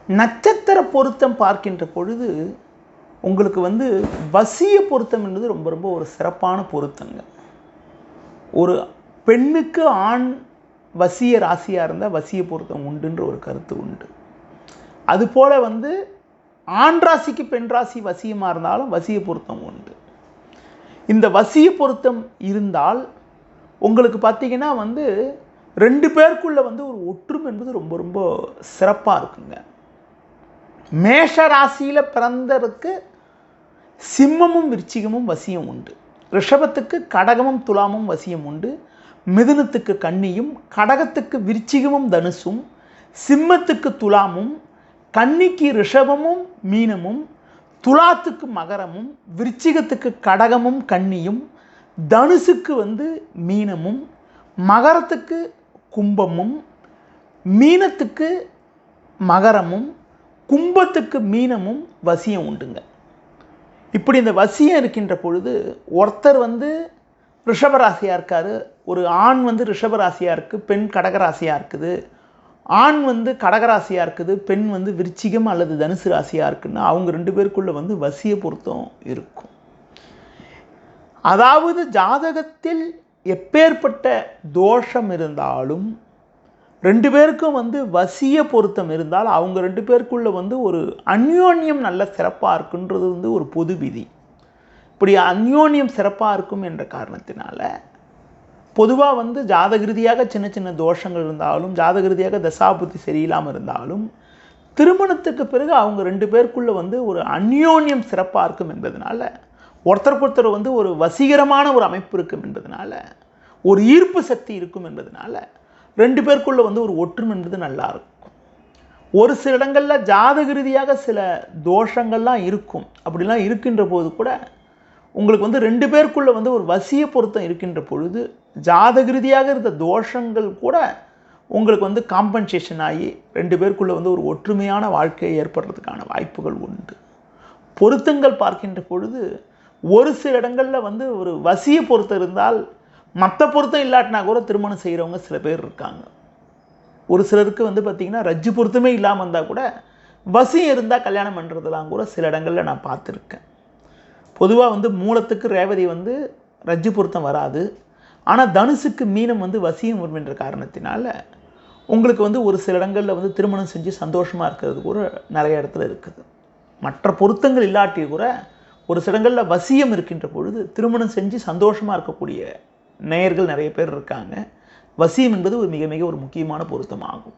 நட்சத்திர பொருத்தம் பார்க்கின்ற பொழுது உங்களுக்கு வந்து வசிய பொருத்தம் என்பது ரொம்ப ரொம்ப ஒரு சிறப்பான பொருத்தங்க. ஒரு பெண்ணுக்கு ஆண் வசிய ராசியாக இருந்தால் வசிய பொருத்தம் உண்டுன்ற ஒரு கருத்து உண்டு. அதுபோல் வந்து ஆண் ராசிக்கு பெண் ராசி வசியமாக இருந்தாலும் வசிய பொருத்தம் உண்டு. இந்த வசிய பொருத்தம் இருந்தால் உங்களுக்கு பார்த்தீங்கன்னா வந்து ரெண்டு பேருக்குள்ள வந்து ஒரு ஒற்றுமை என்பது ரொம்ப ரொம்ப சிறப்பாக இருக்குங்க. மேஷ ராசியில் பிறந்ததுக்கு சிம்மமும் விருச்சிகமும் வசியம் உண்டு. ரிஷபத்துக்கு கடகமும் துலாமும் வசியம் உண்டு. மிதுனத்துக்கு கன்னியும், கடகத்துக்கு விருச்சிகமும் தனுசும், சிம்மத்துக்கு துலாமும், கன்னிக்கு ரிஷபமும் மீனமும், துலாத்துக்கு மகரமும், விருச்சிகத்துக்கு கடகமும் கன்னியும், தனுசுக்கு வந்து மீனமும், மகரத்துக்கு கும்பமும், மீனத்துக்கு மகரமும், கும்பத்துக்கு மீனமும் வசியம் உண்டுங்க. இப்படி இந்த வசியம் இருக்கின்ற பொழுது ஒருத்தர் வந்து ரிஷபராசியாக இருக்கார், ஒரு ஆண் வந்து ரிஷபராசியாக இருக்குது, பெண் கடகராசியாக இருக்குது, ஆண் வந்து கடகராசியாக இருக்குது, பெண் வந்து விருச்சிகம் அல்லது தனுசு ராசியாக இருக்குன்னா அவங்க ரெண்டு பேருக்குள்ளே வந்து வசிய பொருத்தம் இருக்கும். அதாவது ஜாதகத்தில் எப்பேற்பட்ட தோஷம் இருந்தாலும் ரெண்டு பேருக்கும் வந்து வசிய பொருத்தம் இருந்தால் அவங்க ரெண்டு பேருக்குள்ளே வந்து ஒரு அந்யோன்யம் நல்ல சிறப்பாக இருக்குன்றது வந்து ஒரு பொது விதி. இப்படி அந்யோன்யம் சிறப்பாக இருக்கும் என்ற காரணத்தினால பொதுவாக வந்து ஜாதக ரீதியாக சின்ன சின்ன தோஷங்கள் இருந்தாலும், ஜாதக ரீதியாக தசாபுத்தி சரியில்லாமல் இருந்தாலும் திருமணத்துக்கு பிறகு அவங்க ரெண்டு பேருக்குள்ளே வந்து ஒரு அந்யோன்யம் சிறப்பாக இருக்கும் என்பதனால, ஒருத்தருக்கு ஒருத்தர் வந்து ஒரு வசீகரமான ஒரு அமைப்பு இருக்கும் என்பதனால, ஒரு ஈர்ப்பு சக்தி இருக்கும் என்பதனால ரெண்டு பேருக்குள்ளே வந்து ஒரு ஒற்றுமை என்பது நல்லா இருக்கும். ஒரு சில இடங்களில் ஜாதக ரீதியாக சில தோஷங்கள்லாம் இருக்கும். அப்படிலாம் இருக்கின்ற போது கூட உங்களுக்கு வந்து ரெண்டு பேருக்குள்ளே வந்து ஒரு வசிய பொருத்தம் இருக்கின்ற பொழுது ஜாதக ரீதியாக இருந்த தோஷங்கள் கூட உங்களுக்கு வந்து காம்பன்சேஷன் ஆகி ரெண்டு பேருக்குள்ளே வந்து ஒரு ஒற்றுமையான வாழ்க்கையை ஏற்படுறதுக்கான வாய்ப்புகள் உண்டு. பொருத்தங்கள் பார்க்கின்ற பொழுது ஒரு சில இடங்களில் வந்து ஒரு வசிய பொருத்தம் இருந்தால் மற்ற பொருத்தம் இல்லாட்டினா கூட திருமணம் செய்கிறவங்க சில பேர் இருக்காங்க. ஒரு சிலருக்கு வந்து பார்த்திங்கன்னா ரஜ்ஜு பொருத்தமே இல்லாமல் இருந்தால் கூட வசியம் இருந்தால் கல்யாணம் பண்ணுறதுலாம் கூட சில இடங்களில் நான் பார்த்துருக்கேன். பொதுவாக வந்து மூலத்துக்கு ரேவதி வந்து ரஜ்ஜு பொருத்தம் வராது. ஆனால் தனுசுக்கு மீனம் வந்து வசியம் வரும் என்ற காரணத்தினால உங்களுக்கு வந்து ஒரு சில இடங்களில் வந்து திருமணம் செஞ்சு சந்தோஷமாக இருக்கிறது கூட நிறைய இடத்துல இருக்குது. மற்ற பொருத்தங்கள் இல்லாட்டி கூட ஒரு சில இடங்களில் வசியம் இருக்கின்ற பொழுது திருமணம் செஞ்சு சந்தோஷமாக இருக்கக்கூடிய நேயர்கள் நிறைய பேர் இருக்காங்க. வசியம் என்பது ஒரு மிக மிக ஒரு முக்கியமான பொருத்தமாகும்.